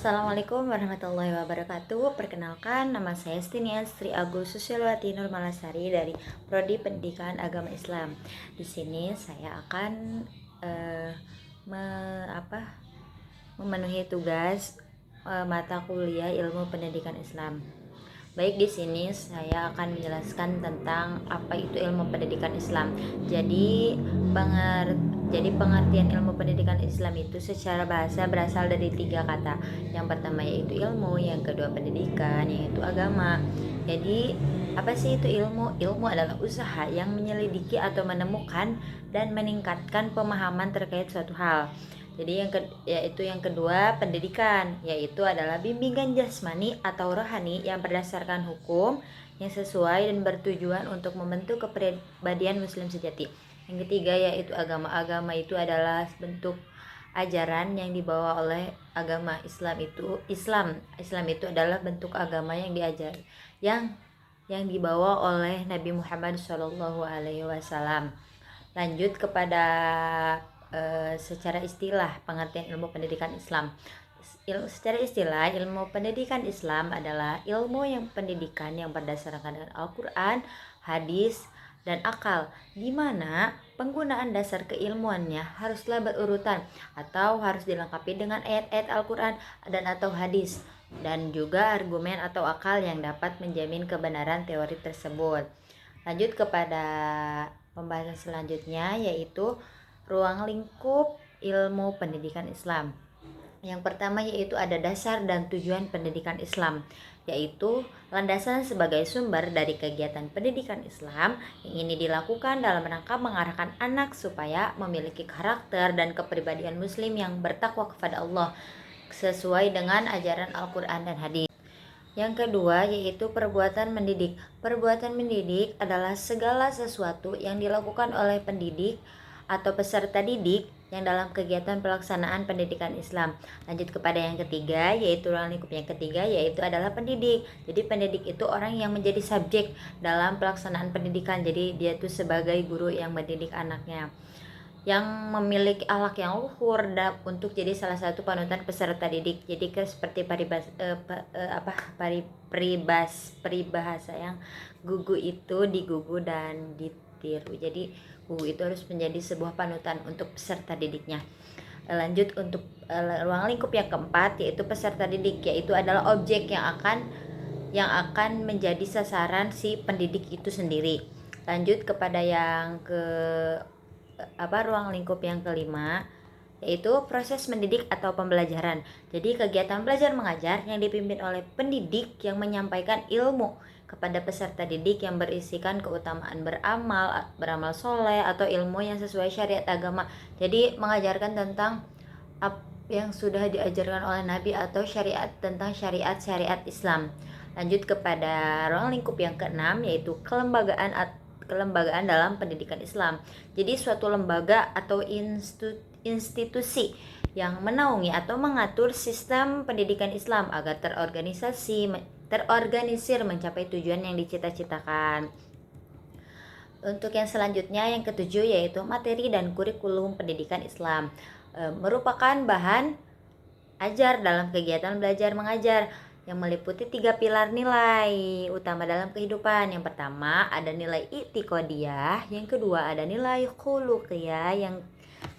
Assalamualaikum warahmatullahi wabarakatuh. Perkenalkan, nama saya Stinian Sri Agus Susialwati Nurmalasari dari Prodi Pendidikan Agama Islam. Di sini saya akan eh, me- apa, memenuhi tugas mata kuliah Ilmu Pendidikan Islam. Baik, di sini saya akan menjelaskan tentang apa itu ilmu pendidikan Islam. Jadi, pengertian ilmu pendidikan Islam itu secara bahasa berasal dari 3 kata. Yang pertama yaitu ilmu, yang kedua pendidikan, yaitu agama. Jadi, apa sih itu ilmu? Ilmu adalah usaha yang menyelidiki atau menemukan dan meningkatkan pemahaman terkait suatu hal. Jadi yang kedua pendidikan, yaitu adalah bimbingan jasmani atau rohani yang berdasarkan hukum yang sesuai dan bertujuan untuk membentuk kepribadian muslim sejati. Yang ketiga yaitu agama. Agama itu adalah bentuk ajaran yang dibawa oleh agama Islam itu adalah bentuk agama yang yang dibawa oleh Nabi Muhammad SAW. Lanjut kepada secara istilah pengertian ilmu pendidikan Islam. Secara istilah, ilmu pendidikan Islam adalah ilmu pendidikan yang berdasarkan dengan Al-Quran, hadis, dan akal, di mana penggunaan dasar keilmuannya haruslah berurutan atau harus dilengkapi dengan ayat-ayat Al-Quran dan atau hadis, dan juga argumen atau akal yang dapat menjamin kebenaran teori tersebut. Lanjut kepada pembahasan selanjutnya, yaitu ruang lingkup ilmu pendidikan Islam. Yang pertama yaitu ada dasar dan tujuan pendidikan Islam, yaitu landasan sebagai sumber dari kegiatan pendidikan Islam yang ini dilakukan dalam rangka mengarahkan anak supaya memiliki karakter dan kepribadian muslim yang bertakwa kepada Allah sesuai dengan ajaran Al-Quran dan hadis. Yang kedua yaitu perbuatan mendidik. Perbuatan mendidik adalah segala sesuatu yang dilakukan oleh pendidik atau peserta didik yang dalam kegiatan pelaksanaan pendidikan Islam. Lanjut kepada yang ketiga, yaitu ruang lingkup yang ketiga, yaitu adalah pendidik. Jadi pendidik itu orang yang menjadi subjek dalam pelaksanaan pendidikan. Jadi dia itu sebagai guru yang mendidik anaknya, yang memiliki akhlak yang luhur untuk jadi salah satu panutan peserta didik. Jadi seperti peribahasa yang gugu itu digugu dan ditiru. Jadi gugu itu harus menjadi sebuah panutan untuk peserta didiknya. Lanjut untuk ruang lingkup yang keempat, yaitu peserta didik, yaitu adalah objek yang akan menjadi sasaran si pendidik itu sendiri. Lanjut kepada yang ruang lingkup yang kelima, yaitu proses mendidik atau pembelajaran. Jadi kegiatan belajar mengajar yang dipimpin oleh pendidik yang menyampaikan ilmu kepada peserta didik yang berisikan keutamaan beramal soleh atau ilmu yang sesuai syariat agama. Jadi mengajarkan tentang apa yang sudah diajarkan oleh Nabi atau tentang syariat Islam. Lanjut kepada ruang lingkup yang keenam, yaitu kelembagaan dalam pendidikan Islam. Jadi suatu lembaga atau institusi yang menaungi atau mengatur sistem pendidikan Islam agar terorganisir mencapai tujuan yang dicita-citakan. Untuk yang selanjutnya, yang ketujuh, yaitu materi dan kurikulum pendidikan Islam, merupakan bahan ajar dalam kegiatan belajar mengajar yang meliputi 3 pilar nilai utama dalam kehidupan. Yang pertama ada nilai i'tiqadiyah, yang kedua ada nilai khuluqiyah, yang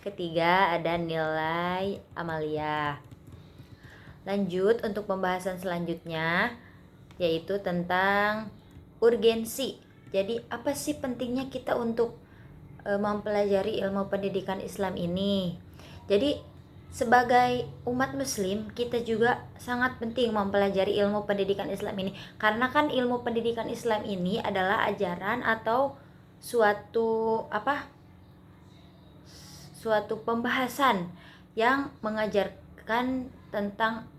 ketiga ada nilai amaliyah. Lanjut untuk pembahasan selanjutnya, yaitu tentang urgensi. Jadi apa sih pentingnya kita untuk mempelajari ilmu pendidikan Islam ini? Jadi sebagai umat muslim, kita juga sangat penting mempelajari ilmu pendidikan Islam ini, karena kan ilmu pendidikan Islam ini adalah ajaran atau suatu pembahasan yang mengajarkan tentang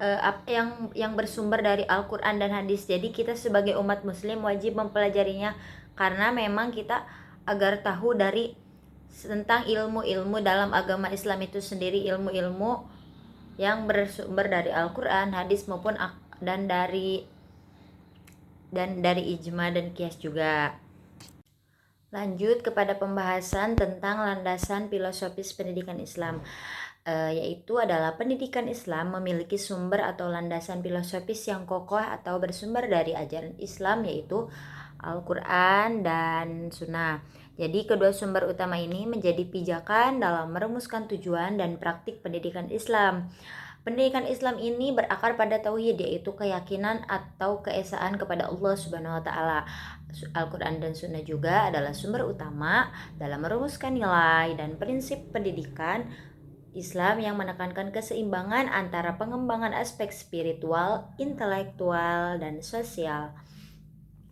yang bersumber dari Al-Quran dan hadis. Jadi kita sebagai umat muslim wajib mempelajarinya, karena memang kita agar tahu tentang ilmu-ilmu dalam agama Islam itu sendiri, ilmu-ilmu yang bersumber dari Al-Quran, hadis maupun dan dari ijma dan qiyas juga. Lanjut kepada pembahasan tentang landasan filosofis pendidikan Islam. yaitu adalah pendidikan Islam memiliki sumber atau landasan filosofis yang kokoh atau bersumber dari ajaran Islam, yaitu Al-Quran dan Sunnah. Jadi kedua sumber utama ini menjadi pijakan dalam merumuskan tujuan dan praktik pendidikan Islam. Pendidikan Islam ini berakar pada tauhid, yaitu keyakinan atau keesaan kepada Allah Subhanahu wa taala. Al-Quran dan Sunnah juga adalah sumber utama dalam merumuskan nilai dan prinsip pendidikan Islam yang menekankan keseimbangan antara pengembangan aspek spiritual, intelektual, dan sosial.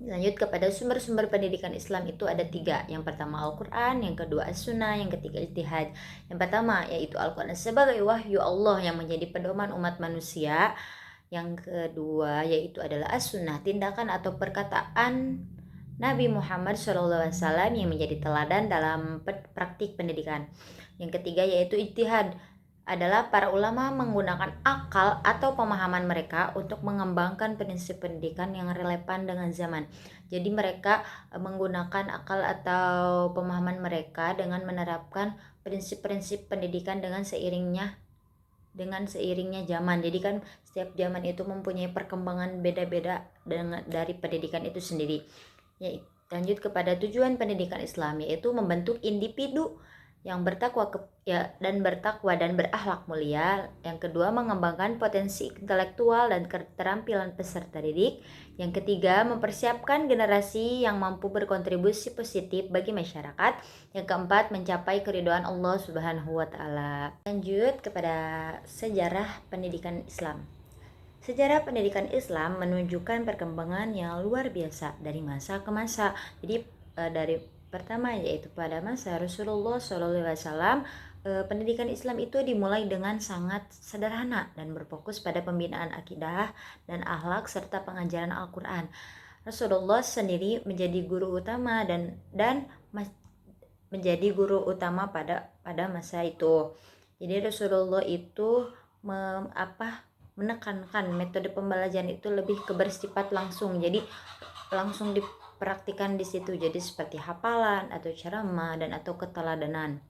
Lanjut kepada sumber-sumber pendidikan Islam itu ada 3. Yang pertama Al-Quran, yang kedua As-Sunnah, yang ketiga Ijtihad. Yang pertama yaitu Al-Quran sebagai wahyu Allah yang menjadi pedoman umat manusia. Yang kedua yaitu adalah As-Sunnah, tindakan atau perkataan Nabi Muhammad SAW yang menjadi teladan dalam praktik pendidikan. Yang ketiga yaitu Ijtihad, adalah para ulama menggunakan akal atau pemahaman mereka untuk mengembangkan prinsip pendidikan yang relevan dengan zaman. Jadi mereka menggunakan akal atau pemahaman mereka dengan menerapkan prinsip-prinsip pendidikan dengan seiringnya zaman. Jadi kan setiap zaman itu mempunyai perkembangan beda-beda dari pendidikan itu sendiri. Lanjut kepada tujuan pendidikan Islam, yaitu membentuk individu yang bertakwa dan berakhlak mulia. Yang kedua, mengembangkan potensi intelektual dan keterampilan peserta didik. Yang ketiga, mempersiapkan generasi yang mampu berkontribusi positif bagi masyarakat. Yang keempat, mencapai keridhaan Allah Subhanahu wa taala. Lanjut kepada sejarah pendidikan Islam. Sejarah pendidikan Islam menunjukkan perkembangan yang luar biasa dari masa ke masa. Jadi dari pertama yaitu pada masa Rasulullah SAW, pendidikan Islam itu dimulai dengan sangat sederhana dan berfokus pada pembinaan akidah dan akhlak serta pengajaran Al-Quran. Rasulullah sendiri menjadi guru utama dan menjadi guru utama pada masa itu. Jadi Rasulullah itu menekankan metode pembelajaran itu lebih bersifat langsung. Jadi langsung dipraktikkan di situ. Jadi seperti hafalan atau ceramah dan atau keteladanan.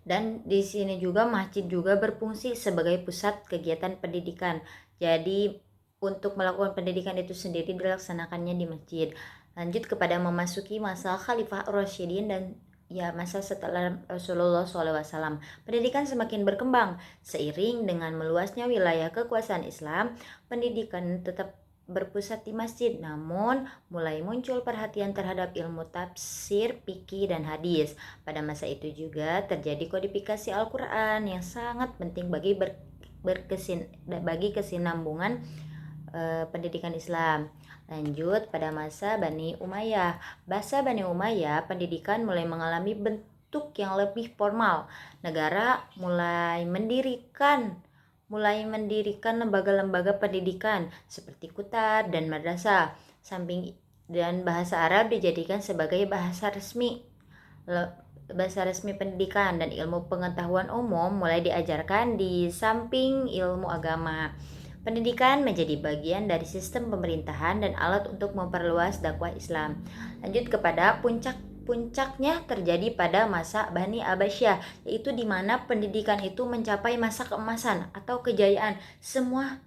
Dan di sini juga masjid juga berfungsi sebagai pusat kegiatan pendidikan. Jadi untuk melakukan pendidikan itu sendiri dilaksanakannya di masjid. Lanjut kepada memasuki masa Khalifah Rasyidin dan masa setelah Rasulullah SAW. Pendidikan semakin berkembang seiring dengan meluasnya wilayah kekuasaan Islam. Pendidikan tetap berpusat di masjid, namun mulai muncul perhatian terhadap ilmu tafsir, fikih, dan hadis. Pada masa itu juga terjadi kodifikasi Al-Quran yang sangat penting bagi kesinambungan pendidikan Islam. Lanjut pada masa Bani Umayyah. Masa Bani Umayyah, pendidikan mulai mengalami bentuk yang lebih formal. Negara mulai mendirikan lembaga-lembaga pendidikan seperti kutab dan madrasah. Dan bahasa Arab dijadikan sebagai bahasa resmi pendidikan, dan ilmu pengetahuan umum mulai diajarkan di samping ilmu agama. Pendidikan menjadi bagian dari sistem pemerintahan dan alat untuk memperluas dakwah Islam. Lanjut kepada puncaknya terjadi pada masa Bani Abbasiyah, yaitu di mana pendidikan itu mencapai masa keemasan atau kejayaan. Semua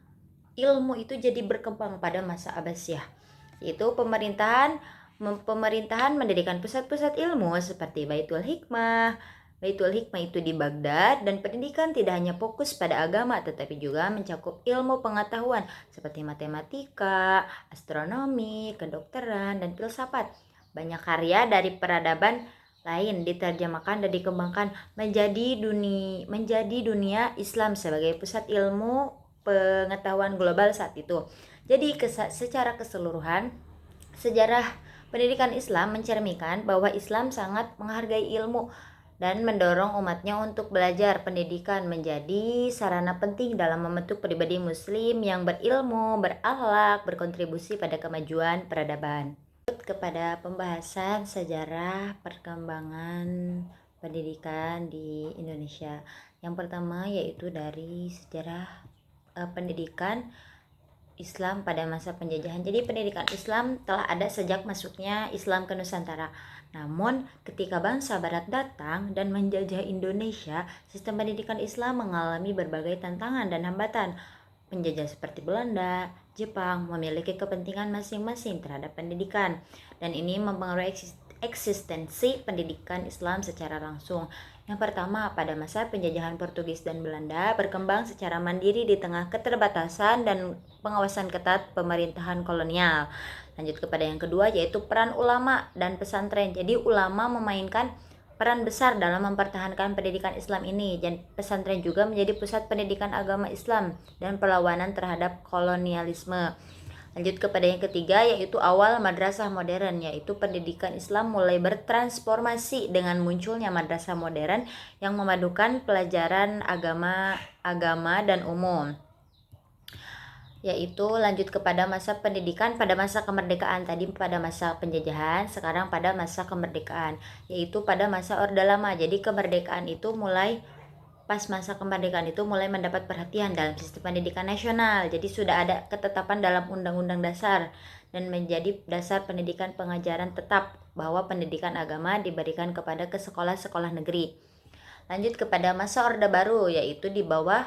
ilmu itu jadi berkembang pada masa Abbasiyah, yaitu pemerintahan mendirikan pusat-pusat ilmu seperti Baitul Hikmah itu di Baghdad, dan pendidikan tidak hanya fokus pada agama tetapi juga mencakup ilmu pengetahuan seperti matematika, astronomi, kedokteran, dan filsafat. Banyak karya dari peradaban lain diterjemahkan dan dikembangkan menjadi dunia Islam sebagai pusat ilmu pengetahuan global saat itu. Jadi secara keseluruhan, sejarah pendidikan Islam mencerminkan bahwa Islam sangat menghargai ilmu dan mendorong umatnya untuk belajar. Pendidikan menjadi sarana penting dalam membentuk pribadi muslim yang berilmu, berakhlak, berkontribusi pada kemajuan peradaban. Kepada pembahasan sejarah perkembangan pendidikan di Indonesia. Yang pertama yaitu dari sejarah pendidikan Islam pada masa penjajahan. Jadi pendidikan Islam telah ada sejak masuknya Islam ke Nusantara. Namun ketika bangsa Barat datang dan menjajah Indonesia, sistem pendidikan Islam mengalami berbagai tantangan dan hambatan. Penjajah seperti Belanda, Jepang memiliki kepentingan masing-masing terhadap pendidikan, dan ini mempengaruhi eksistensi pendidikan Islam secara langsung. Yang pertama, pada masa penjajahan Portugis dan Belanda berkembang secara mandiri di tengah keterbatasan dan pengawasan ketat pemerintahan kolonial. Lanjut kepada yang kedua, yaitu peran ulama dan pesantren. Jadi ulama memainkan peran besar dalam mempertahankan pendidikan Islam ini, dan pesantren juga menjadi pusat pendidikan agama Islam dan perlawanan terhadap kolonialisme. Lanjut kepada yang ketiga, yaitu awal madrasah modern, yaitu pendidikan Islam mulai bertransformasi dengan munculnya madrasah modern yang memadukan pelajaran agama dan umum. Yaitu lanjut kepada masa pendidikan pada masa kemerdekaan, tadi pada masa penjajahan, sekarang pada masa kemerdekaan, yaitu pada masa Orde Lama. Jadi kemerdekaan itu mulai pas masa kemerdekaan itu mulai mendapat perhatian dalam sistem pendidikan nasional. Jadi sudah ada ketetapan dalam Undang-Undang Dasar dan menjadi dasar pendidikan pengajaran tetap bahwa pendidikan agama diberikan kepada ke sekolah-sekolah negeri. Lanjut kepada masa Orde Baru, yaitu di bawah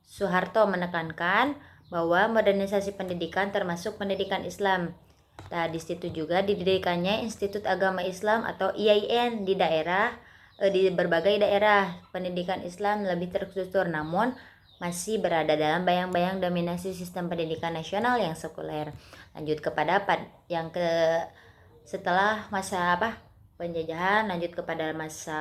Soeharto menekankan bahwa modernisasi pendidikan termasuk pendidikan Islam. Nah, di situ juga didirikannya Institut Agama Islam atau IAIN di berbagai daerah. Pendidikan Islam lebih terstruktur, namun masih berada dalam bayang-bayang dominasi sistem pendidikan nasional yang sekuler. Lanjut kepada yang setelah masa penjajahan, lanjut kepada masa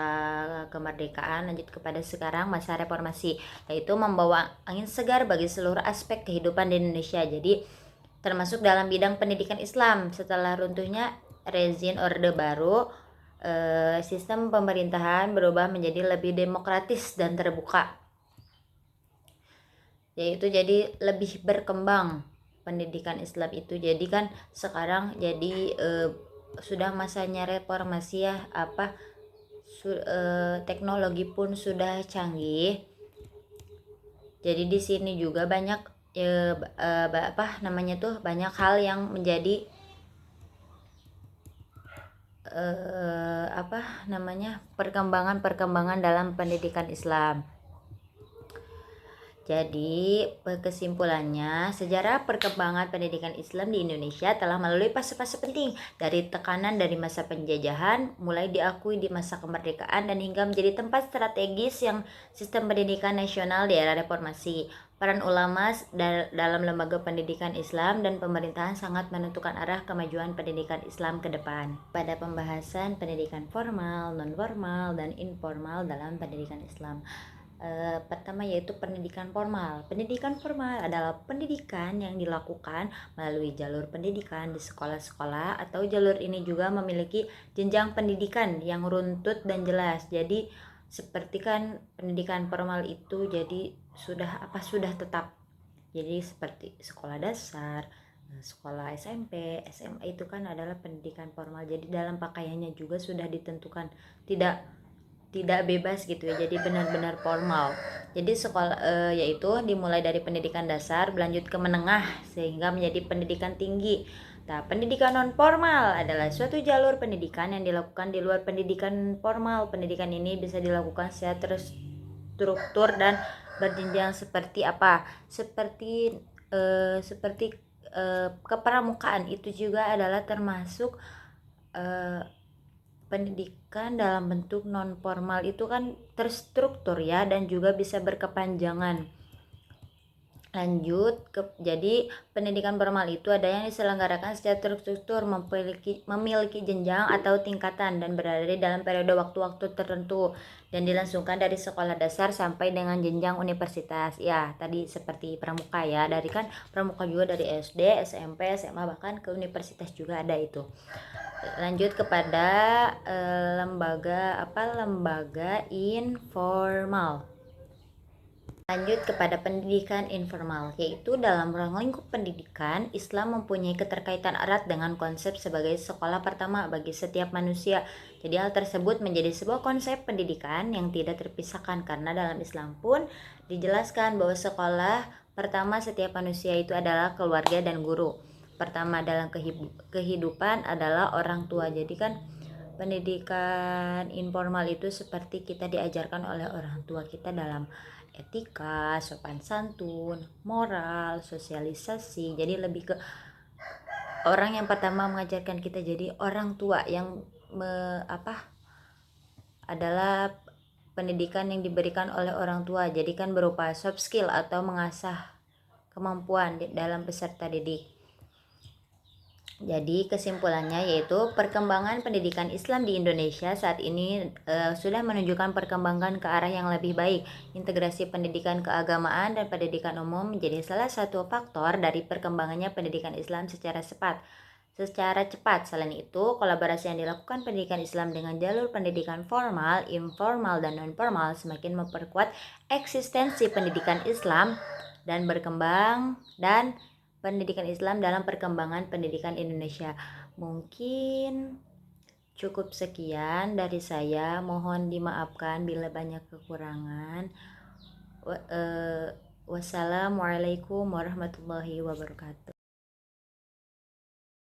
kemerdekaan, lanjut kepada sekarang masa reformasi, yaitu membawa angin segar bagi seluruh aspek kehidupan di Indonesia. Jadi termasuk dalam bidang pendidikan Islam. Setelah runtuhnya rezim Orde Baru, sistem pemerintahan berubah menjadi lebih demokratis dan terbuka, yaitu jadi lebih berkembang pendidikan Islam itu. Jadi kan sekarang jadi sudah masanya reformasi ya, teknologi pun sudah canggih. Jadi di sini juga banyak banyak hal yang menjadi perkembangan dalam pendidikan Islam. Jadi kesimpulannya, sejarah perkembangan pendidikan Islam di Indonesia telah melalui fase-fase penting, dari tekanan dari masa penjajahan, mulai diakui di masa kemerdekaan, dan hingga menjadi tempat strategis yang sistem pendidikan nasional di era reformasi. Peran ulama dalam lembaga pendidikan Islam dan pemerintahan sangat menentukan arah kemajuan pendidikan Islam ke depan. Pada pembahasan pendidikan formal, non-formal, dan informal dalam pendidikan Islam. Pertama yaitu pendidikan formal. Pendidikan formal adalah pendidikan yang dilakukan melalui jalur pendidikan di sekolah-sekolah, atau jalur ini juga memiliki jenjang pendidikan yang runtut dan jelas. Jadi seperti kan pendidikan formal itu jadi sudah tetap. Jadi seperti sekolah dasar, sekolah SMP, SMA itu kan adalah pendidikan formal. Jadi dalam pakaiannya juga sudah ditentukan, tidak bebas gitu ya, jadi benar-benar formal. Jadi sekolah yaitu dimulai dari pendidikan dasar, berlanjut ke menengah, sehingga menjadi pendidikan tinggi. Nah, pendidikan non formal adalah suatu jalur pendidikan yang dilakukan di luar pendidikan formal. Pendidikan ini bisa dilakukan secara terstruktur dan berjenjang seperti kepramukaan. Itu juga adalah termasuk pendidikan dalam bentuk non formal itu kan terstruktur ya, dan juga bisa berkepanjangan. Jadi pendidikan formal itu ada yang diselenggarakan secara terstruktur, memiliki jenjang atau tingkatan, dan berada di dalam periode waktu-waktu tertentu, dan dilangsungkan dari sekolah dasar sampai dengan jenjang universitas. Ya, tadi seperti pramuka ya, dari kan pramuka juga dari SD, SMP, SMA, bahkan ke universitas juga ada itu. Lanjut kepada lembaga informal. Lanjut kepada pendidikan informal, yaitu dalam ruang lingkup pendidikan, Islam mempunyai keterkaitan erat dengan konsep sebagai sekolah pertama bagi setiap manusia. Jadi hal tersebut menjadi sebuah konsep pendidikan yang tidak terpisahkan, karena dalam Islam pun dijelaskan bahwa sekolah Pertama, setiap manusia itu adalah keluarga dan guru. Pertama dalam kehidupan adalah orang tua. Jadi kan pendidikan informal itu seperti kita diajarkan oleh orang tua kita dalam etika, sopan santun, moral, sosialisasi. Jadi lebih ke orang yang pertama mengajarkan kita jadi orang tua yang adalah pendidikan yang diberikan oleh orang tua. Jadi kan berupa soft skill atau mengasah kemampuan dalam peserta didik. Jadi kesimpulannya yaitu perkembangan pendidikan Islam di Indonesia saat ini sudah menunjukkan perkembangan ke arah yang lebih baik. Integrasi pendidikan keagamaan dan pendidikan umum menjadi salah satu faktor dari perkembangannya pendidikan Islam secara cepat. Selain itu, kolaborasi yang dilakukan pendidikan Islam dengan jalur pendidikan formal, informal, dan non-formal semakin memperkuat eksistensi pendidikan Islam dan pendidikan Islam dalam perkembangan pendidikan Indonesia. Mungkin cukup sekian dari saya. Mohon dimaafkan bila banyak kekurangan. Wassalamualaikum warahmatullahi wabarakatuh.